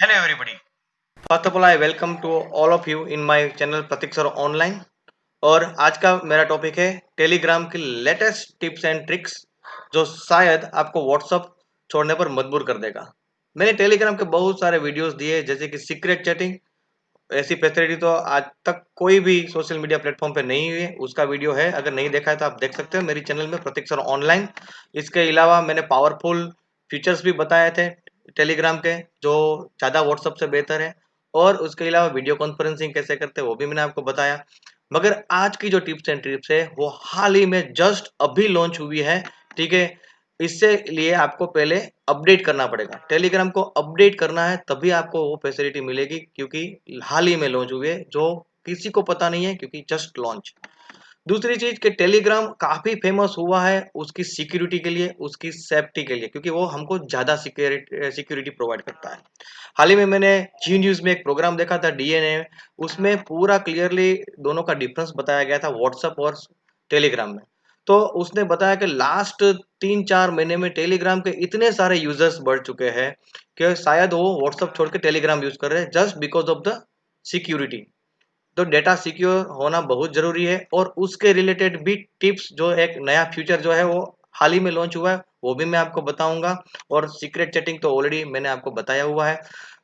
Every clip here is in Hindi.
Hello everybody. First of all, I welcome to all of you in my channel Pratik sir online. और आज का मेरा टॉपिक है टेलीग्राम की लेटेस्ट टिप्स एंड ट्रिक्स जो शायद आपको व्हाट्सअप छोड़ने पर मजबूर कर देगा। मैंने टेलीग्राम के बहुत सारे वीडियोस दिए जैसे कि सीक्रेट चैटिंग। ऐसी फैसिलिटी तो आज तक कोई भी सोशल मीडिया प्लेटफॉर्म पे नहीं हुई है, उसका वीडियो है, अगर नहीं देखा है तो आप देख सकते हो मेरी चैनल में प्रतीक सर ऑनलाइन। इसके अलावा मैंने पावरफुल फीचर्स भी बताए थे टेलीग्राम के जो ज़्यादा व्हाट्सअप से बेहतर है। और उसके अलावा वीडियो कॉन्फ्रेंसिंग कैसे करते हैं वो भी मैंने आपको बताया। मगर आज की जो टिप्स एंड ट्रिप्स है वो हाल ही में जस्ट अभी लॉन्च हुई है। ठीक है, इससे लिए आपको पहले अपडेट करना पड़ेगा। टेलीग्राम को अपडेट करना है तभी आपको वो फैसिलिटी मिलेगी, क्योंकि हाल ही में लॉन्च हुई है जो किसी को पता नहीं है, क्योंकि जस्ट लॉन्च। दूसरी चीज कि टेलीग्राम काफी फेमस हुआ है उसकी सिक्योरिटी के लिए, उसकी सेफ्टी के लिए, क्योंकि वो हमको ज्यादा सिक्योरिटी प्रोवाइड करता है। हाल ही में मैंने जी न्यूज में एक प्रोग्राम देखा था डीएनए, उसमें पूरा क्लियरली दोनों का डिफरेंस बताया गया था व्हाट्सएप और टेलीग्राम में। तो उसने बताया कि लास्ट 3-4 महीने में टेलीग्राम के इतने सारे यूजर्स बढ़ चुके हैं कि शायद वो व्हाट्सएप छोड़ के टेलीग्राम यूज कर रहे हैं just because of the security. तो डेटा सिक्योर होना बहुत जरूरी है और उसके रिलेटेड भी टिप्स, जो एक नया फीचर जो है वो हाल ही में लॉन्च हुआ है वो भी मैं आपको बताऊंगा। और सीक्रेट चैटिंग तो ऑलरेडी मैंने आपको बताया हुआ है।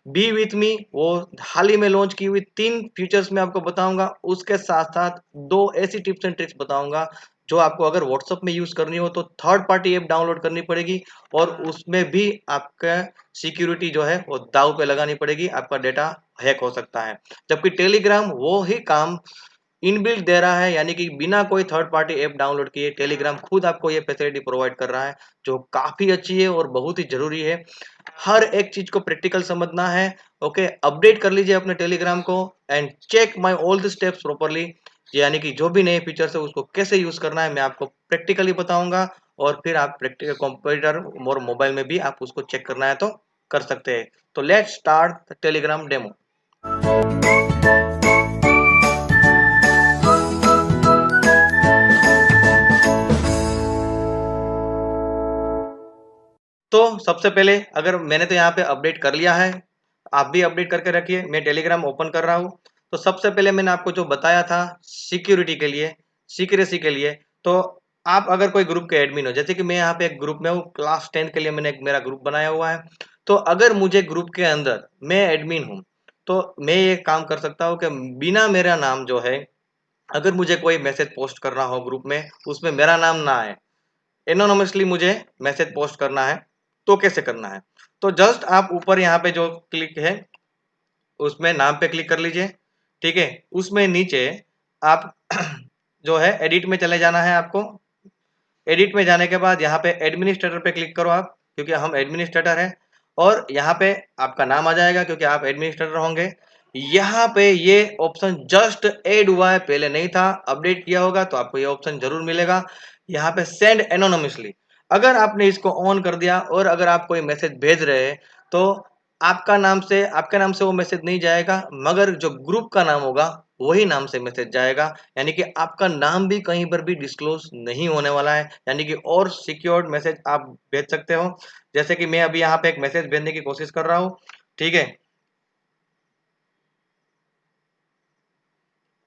बी विथ मी वो हाल ही में लॉन्च की हुई 3 फीचर्स मैं आपको बताऊंगा। उसके साथ साथ 2 ऐसी टिप्स एंड ट्रिक्स बताऊंगा जो आपको अगर व्हाट्सएप में यूज करनी हो तो थर्ड पार्टी ऐप डाउनलोड करनी पड़ेगी, और उसमें भी आपका सिक्योरिटी जो है वो दाव पे लगानी पड़ेगी, आपका डेटा हैक हो सकता है। जबकि टेलीग्राम वो ही काम इनबिल्ट दे रहा है, यानी कि बिना कोई थर्ड पार्टी ऐप डाउनलोड किए टेलीग्राम खुद आपको ये फैसिलिटी प्रोवाइड कर रहा है, जो काफी अच्छी है और बहुत ही जरूरी है। हर एक चीज को प्रैक्टिकल समझना है। ओके, अपडेट कर लीजिए अपने टेलीग्राम को and check my all the steps properly, यानी कि जो भी नए फीचर्स है उसको कैसे यूज करना है मैं आपको प्रैक्टिकली बताऊंगा। और फिर आप प्रैक्टिकल कंप्यूटर और मोबाइल में भी आप उसको चेक करना है तो कर सकते हैं। तो लेट्स स्टार्ट टेलीग्राम डेमो। तो सबसे पहले, अगर मैंने तो यहाँ पे अपडेट कर लिया है, आप भी अपडेट करके रखिए। मैं टेलीग्राम ओपन कर रहा हूँ। तो सबसे पहले मैंने आपको जो बताया था सिक्योरिटी के लिए, सिक्रेसी के लिए, तो आप अगर कोई ग्रुप के एडमिन हो, जैसे कि मैं यहाँ पे एक ग्रुप में हूँ, क्लास 10 के लिए मैंने एक मेरा ग्रुप बनाया हुआ है। तो अगर मुझे ग्रुप के अंदर मैं एडमिन हूँ तो मैं ये काम कर सकता हूँ कि बिना मेरा नाम जो है, अगर मुझे कोई मैसेज पोस्ट करना हो ग्रुप में, उसमें मेरा नाम ना आए, एनोनिमसली मुझे मैसेज पोस्ट करना है, तो कैसे करना है? तो जस्ट आप ऊपर यहाँ पे जो क्लिक है उसमें नाम पे क्लिक कर लीजिए। ठीक है, उसमें नीचे आप जो है एडिट में चले जाना है आपको। एडिट में जाने के बाद यहाँ पे एडमिनिस्ट्रेटर पे क्लिक करो आप, क्योंकि हम एडमिनिस्ट्रेटर हैं। और यहाँ पे आपका नाम आ जाएगा क्योंकि आप एडमिनिस्ट्रेटर होंगे। यहाँ पे ये ऑप्शन जस्ट ऐड हुआ है, पहले नहीं था। अपडेट किया होगा तो आपको ये ऑप्शन जरूर मिलेगा। यहाँ पे सेंड एनोनिमसली, अगर आपने इसको ऑन कर दिया और अगर आप कोई मैसेज भेज रहे हैं तो आपके नाम से वो मैसेज नहीं जाएगा, मगर जो ग्रुप का नाम होगा वही नाम से मैसेज जाएगा। यानी कि आपका नाम भी कहीं पर भी डिस्क्लोज नहीं होने वाला है, यानी कि और सिक्योर्ड मैसेज आप भेज सकते हो। जैसे कि मैं अभी यहाँ पे एक मैसेज भेजने की कोशिश कर रहा हूँ। ठीक है,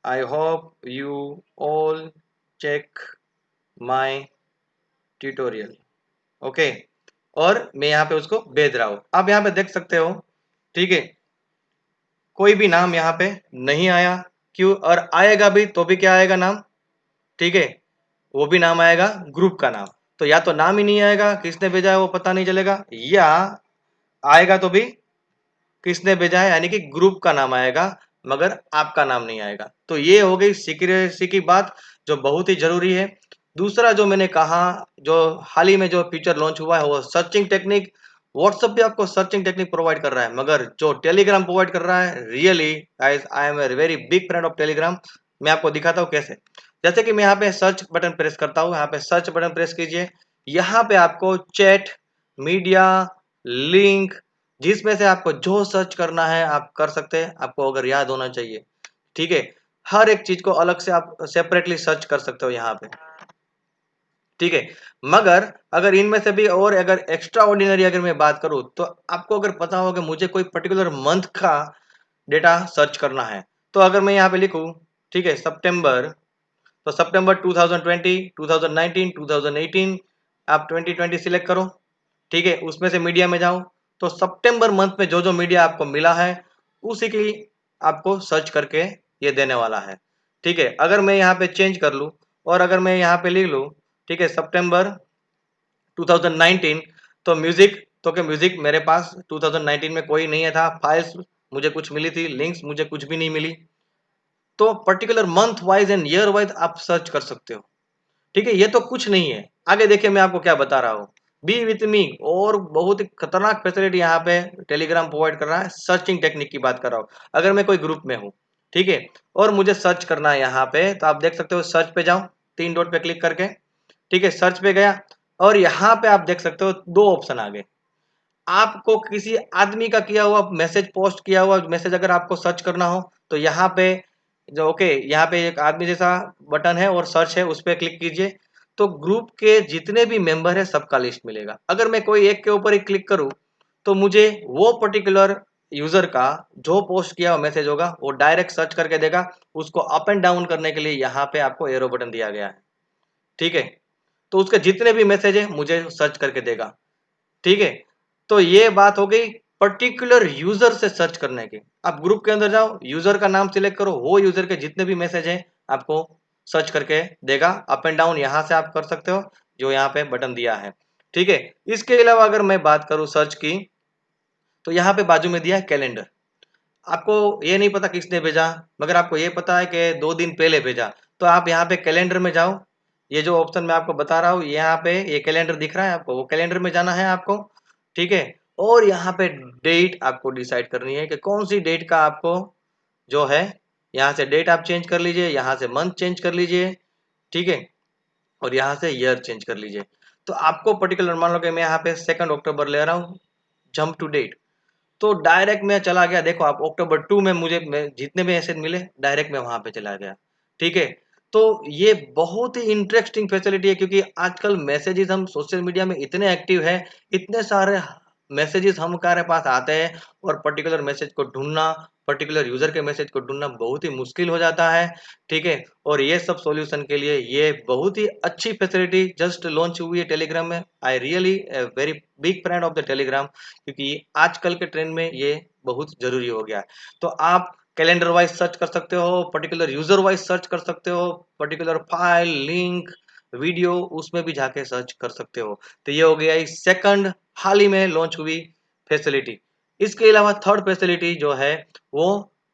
I hope you all check my tutorial. Okay, और मैं यहाँ पे उसको भेज रहा हूँ, आप यहाँ पे देख सकते हो। ठीक है, कोई भी नाम यहाँ पे नहीं आया। क्यों? और आएगा भी तो भी क्या आएगा? नाम। ठीक है, वो भी नाम आएगा ग्रुप का नाम। तो या तो नाम ही नहीं आएगा, किसने भेजा है वो पता नहीं चलेगा, या आएगा तो भी किसने भेजा है, यानी कि ग्रुप का नाम आएगा मगर आपका नाम नहीं आएगा। तो ये हो गई सिक्योरिटी की बात, जो बहुत ही जरूरी है। दूसरा जो मैंने कहा, जो हाल ही में जो फीचर लॉन्च हुआ है वो सर्चिंग टेक्निक। व्हाट्सएप भी आपको सर्चिंग टेक्निक प्रोवाइड कर रहा है, मगर जो टेलीग्राम प्रोवाइड कर रहा है, really guys I am a very big friend of Telegram. मैं आपको दिखाता हूँ कैसे। जैसे कि मैं यहाँ पे सर्च बटन प्रेस करता हूँ, यहाँ पे सर्च बटन प्रेस कीजिए। यहाँ पे आपको चैट, मीडिया, लिंक, जिसमें से आपको जो सर्च करना है आप कर सकते हैं, आपको अगर याद होना चाहिए। ठीक है, हर एक चीज को अलग से आप सेपरेटली सर्च कर सकते हो यहाँ पे। ठीक है। मगर अगर इनमें से भी और अगर एक्स्ट्रा ऑर्डिनरी अगर मैं बात करूं, तो आपको अगर पता हो कि मुझे कोई पर्टिकुलर मंथ का डेटा सर्च करना है, तो अगर मैं यहाँ पे लिखूं, ठीक है, सितंबर, तो सितंबर 2020, 2019, 2018, आप 2020 सिलेक्ट करो, ठीक है, उसमें से मीडिया में जाओ, तो सितंबर मंथ में जो जो मीडिया आपको मिला है उसी की आपको सर्च करके ये देने वाला है। ठीक है, अगर मैं यहाँ पे चेंज कर लूँ और अगर मैं यहाँ पे लिख लूँ, ठीक है, सितंबर 2019, तो म्यूजिक, तो क्या म्यूजिक मेरे पास 2019 में कोई नहीं है था, फाइल्स मुझे कुछ मिली थी, लिंक्स मुझे कुछ भी नहीं मिली। तो particular month wise and year wise आप सर्च कर सकते हो। ठीक है, ये तो कुछ नहीं है, आगे देखिए मैं आपको क्या बता रहा हूँ। बी विथ मी, और बहुत ही खतरनाक फैसिलिटी यहाँ पे टेलीग्राम प्रोवाइड कर रहा है, सर्चिंग टेक्निक की बात कर रहा हूँ। अगर मैं कोई ग्रुप में हूँ, ठीक है, और मुझे सर्च करना है यहाँ पे, तो आप देख सकते हो, सर्च पे जाओ, तीन डॉट पे क्लिक करके, ठीक है, सर्च पे गया, और यहाँ पे आप देख सकते हो दो ऑप्शन आ गए। आपको किसी आदमी का किया हुआ मैसेज, पोस्ट किया हुआ मैसेज अगर आपको सर्च करना हो, तो यहाँ पे जो, ओके, यहाँ पे एक आदमी जैसा बटन है और सर्च है, उस पर क्लिक कीजिए, तो ग्रुप के जितने भी मेंबर है सबका लिस्ट मिलेगा। अगर मैं कोई एक के ऊपर ही क्लिक करूं, तो मुझे वो पर्टिकुलर यूजर का जो पोस्ट किया हुआ मैसेज होगा वो डायरेक्ट सर्च करके देगा। उसको अप एंड डाउन करने के लिए यहाँ पे आपको एरो बटन दिया गया है, ठीक है, तो उसके जितने भी मैसेज है मुझे सर्च करके देगा। ठीक है, तो ये बात हो गई पर्टिकुलर यूजर से सर्च करने की। आप ग्रुप के अंदर जाओ, यूजर का नाम सिलेक्ट करो, वो यूजर के जितने भी मैसेज हैं आपको सर्च करके देगा। अप एंड डाउन यहां से आप कर सकते हो, जो यहाँ पे बटन दिया है। ठीक है, इसके अलावा अगर मैं बात करूं सर्च की, तो यहाँ पे बाजू में दिया है कैलेंडर। आपको ये नहीं पता किसने भेजा, मगर आपको ये पता है कि 2 दिन पहले भेजा, तो आप यहाँ पे कैलेंडर में जाओ। ये जो ऑप्शन मैं आपको बता रहा हूँ, यहाँ पे ये कैलेंडर दिख रहा है आपको, वो कैलेंडर में जाना है आपको। ठीक है, और यहाँ पे डेट आपको डिसाइड करनी है कि कौन सी डेट का आपको जो है, यहाँ से डेट आप चेंज कर लीजिए, यहाँ से मंथ चेंज कर लीजिए, ठीक है, और यहाँ से ईयर चेंज कर लीजिए। तो आपको पर्टिकुलर मान लो कि मैं यहाँ पे 2 अक्टूबर ले रहा हूँ, जंप टू डेट, तो डायरेक्ट मैं चला गया। देखो आप, अक्टूबर 2 में मुझे जितने भी मैसेज मिले डायरेक्ट मैं वहां पे चला गया। ठीक है, तो ये बहुत ही इंटरेस्टिंग फैसिलिटी है, क्योंकि आजकल मैसेजेस हम सोशल मीडिया में इतने एक्टिव है, इतने सारे मैसेजेस हमारे पास आते हैं, और पर्टिकुलर मैसेज को ढूंढना, पर्टिकुलर यूजर के मैसेज को ढूंढना बहुत ही मुश्किल हो जाता है। ठीक है, और ये सब सॉल्यूशन के लिए ये बहुत ही अच्छी फैसिलिटी जस्ट लॉन्च हुई है टेलीग्राम में। I really very big friend of the Telegram, क्योंकि आजकल के ट्रेंड में ये बहुत जरूरी हो गया है। तो आप कैलेंडर वाइज सर्च कर सकते हो, पर्टिकुलर यूजर वाइज सर्च कर सकते हो, पर्टिकुलर फाइल, लिंक, वीडियो, उसमें भी जाके सर्च कर सकते हो। तो ये हो गया इस सेकंड हाल ही में लॉन्च हुई फैसिलिटी। इसके अलावा थर्ड फैसिलिटी जो है वो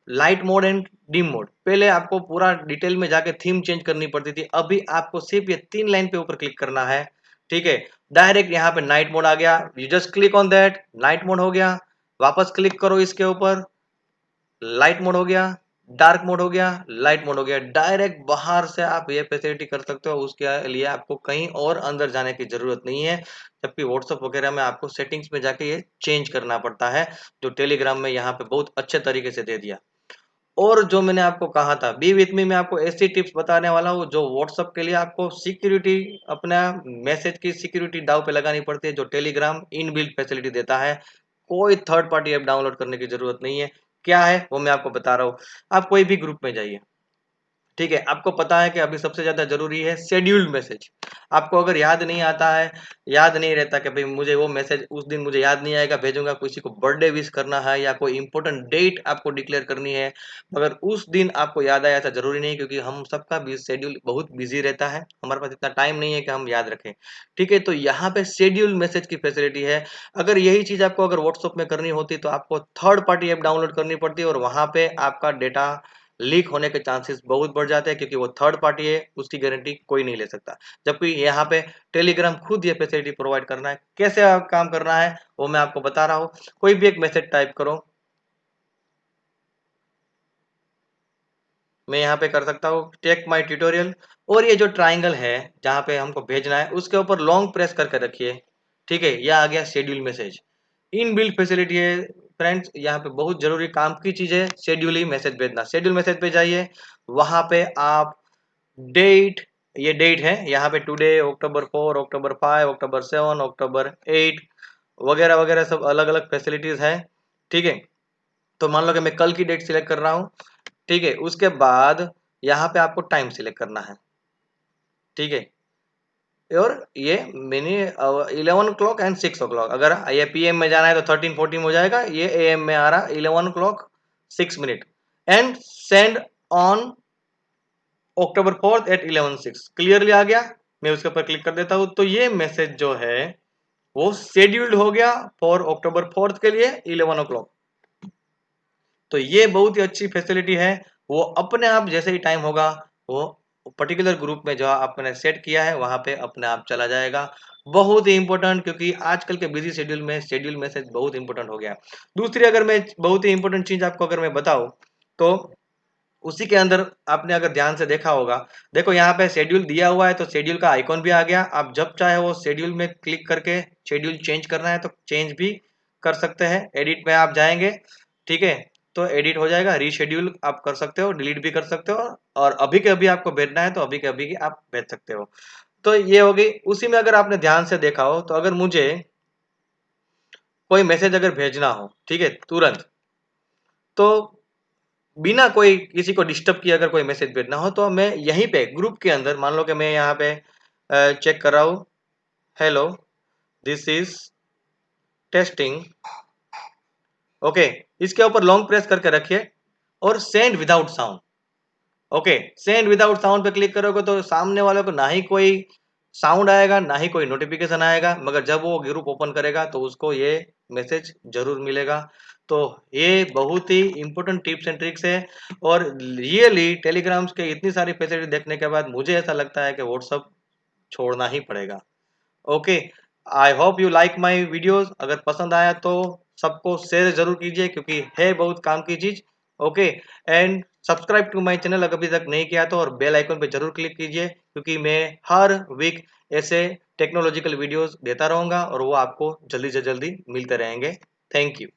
light mode and dim mode. पहले आपको पूरा डिटेल में जाके थीम चेंज करनी पड़ती थी, अभी आपको सिर्फ ये 3 लाइन पे ऊपर क्लिक करना है। ठीक है, डायरेक्ट यहाँ पे नाइट मोड आ गया, you just click on that, night mode हो गया। वापस क्लिक करो इसके ऊपर, लाइट मोड हो गया, डार्क मोड हो गया, लाइट मोड हो गया। डायरेक्ट बाहर से आप ये फैसिलिटी कर सकते हो, उसके लिए आपको कहीं और अंदर जाने की जरूरत नहीं है। जबकि व्हाट्सएप वगैरह में आपको सेटिंग्स में जाके ये चेंज करना पड़ता है, जो टेलीग्राम में यहाँ पे बहुत अच्छे तरीके से दे दिया। और जो मैंने आपको कहा था, बी विथ मी में आपको ऐसी टिप्स बताने वाला हूँ जो व्हाट्सएप के लिए आपको सिक्योरिटी, अपना मैसेज की सिक्योरिटी दाव पे लगानी पड़ती है, जो टेलीग्राम इनबिल्ट फैसिलिटी देता है। कोई थर्ड पार्टी ऐप डाउनलोड करने की जरूरत नहीं है। क्या है वो मैं आपको बता रहा हूँ। आप कोई भी ग्रुप में जाइए, ठीक है, आपको पता है कि अभी सबसे ज्यादा जरूरी है शेड्यूल्ड मैसेज। आपको अगर याद नहीं आता है, याद नहीं रहता कि भाई मुझे वो मैसेज उस दिन मुझे याद नहीं आएगा, भेजूंगा, किसी को बर्थडे विश करना है या कोई इंपॉर्टेंट डेट आपको डिक्लेयर करनी है, मगर उस दिन आपको याद आया, ऐसा जरूरी नहीं, क्योंकि हम सबका भी शेड्यूल बहुत बिजी रहता है, हमारे पास इतना टाइम नहीं है कि हम याद रखें। ठीक है, तो यहाँ पे शेड्यूल मैसेज की फैसिलिटी है। अगर यही चीज आपको अगर व्हाट्सएप में करनी होती तो आपको थर्ड पार्टी ऐप डाउनलोड करनी पड़ती है, और वहां पे आपका डेटा लीक होने के चांसेस बहुत बढ़ जाते हैं, क्योंकि वो थर्ड पार्टी है, उसकी गारंटी कोई नहीं ले सकता। जबकि यहाँ पे टेलीग्राम खुद ये फैसिलिटी प्रोवाइड करना है। कैसे आप काम करना है वो मैं आपको बता रहा हूँ। कोई भी एक मैसेज टाइप करो, मैं यहाँ पे कर सकता हूँ टेक माई ट्यूटोरियल, और ये जो ट्राइंगल है जहाँ पे हमको भेजना है उसके ऊपर लॉन्ग प्रेस करके रखिए। ठीक है, यह आ गया schedule message. In built facility है फ्रेंड्स, यहाँ पे बहुत जरूरी काम की चीज है शेड्यूल ही मैसेज भेजना। शेड्यूल मैसेज पे जाइए, वहां पे आप डेट, ये डेट है यहाँ पे, टुडे, अक्टूबर 4, अक्टूबर 5, अक्टूबर 7, अक्टूबर 8 वगैरह वगैरह सब अलग अलग फैसिलिटीज है। ठीक है, तो मान लो कि मैं कल की डेट सिलेक्ट कर रहा हूँ। ठीक है, उसके बाद यहाँ पे आपको टाइम सिलेक्ट करना है। ठीक है, और ये मिनी 11 o'clock एंड 6 o'clock, अगर ये PM में जाना है तो 13:14 हो जाएगा, ये AM में आ रहा 11 o'clock 6 minute, and send on October 4 at 11:06। Clearly आ गया, मैं उसके ऊपर क्लिक कर देता हूँ तो ये मैसेज जो है वो शेड्यूल्ड हो गया फॉर अक्टूबर 4 के लिए 11 o'clock। तो ये बहुत ही अच्छी फैसिलिटी है, वो अपने आप जैसे ही टाइम होगा वो पर्टिकुलर ग्रुप में जो आपने सेट किया है वहां पे अपने आप चला जाएगा। बहुत ही इंपॉर्टेंट, क्योंकि आजकल के बिजी शेड्यूल में शेड्यूल मैसेज बहुत इंपॉर्टेंट हो गया। दूसरी अगर मैं बहुत ही इंपॉर्टेंट चीज आपको अगर मैं बताऊं तो उसी के अंदर आपने अगर ध्यान से देखा होगा, देखो यहाँ पे शेड्यूल दिया हुआ है तो शेड्यूल का आइकॉन भी आ गया। आप जब चाहे वो शेड्यूल में क्लिक करके शेड्यूल चेंज करना है तो चेंज भी कर सकते हैं। एडिट में आप जाएंगे, ठीक है, तो एडिट हो जाएगा, रीशेड्यूल आप कर सकते हो, डिलीट भी कर सकते हो, और अभी के अभी आपको भेजना है तो अभी के अभी आप भेज सकते हो। तो ये हो गई। उसी में अगर आपने ध्यान से देखा हो तो अगर मुझे कोई मैसेज अगर भेजना हो, ठीक है, तुरंत, तो बिना कोई किसी को डिस्टर्ब किए अगर कोई मैसेज भेजना हो तो मैं यहीं पे ग्रुप के अंदर, मान लो कि मैं यहाँ पे चेक कर रहा हूँ, hello this is testing, okay, इसके ऊपर लॉन्ग प्रेस करके रखिए और send without sound. Okay, send without sound पे क्लिक करोगे तो सामने वाले को ना ही कोई साउंड आएगा ना ही कोई नोटिफिकेशन आएगा, मगर जब वो ग्रुप ओपन करेगा तो उसको ये मैसेज जरूर मिलेगा। तो ये बहुत ही इंपॉर्टेंट टिप्स एंड ट्रिक्स है, और रियली टेलीग्राम्स के इतनी सारी फैसिलिटी देखने के बाद मुझे ऐसा लगता है कि व्हाट्सअप छोड़ना ही पड़ेगा। Okay, I hope you like my videos. अगर पसंद आया तो सबको शेयर जरूर कीजिए, क्योंकि है बहुत काम की चीज। Okay, and subscribe to my channel अगर अभी तक नहीं किया तो, और बेल आइकन पे जरूर क्लिक कीजिए, क्योंकि मैं हर वीक ऐसे टेक्नोलॉजिकल वीडियोस देता रहूंगा और वो आपको जल्दी से जल्दी मिलते रहेंगे। Thank you.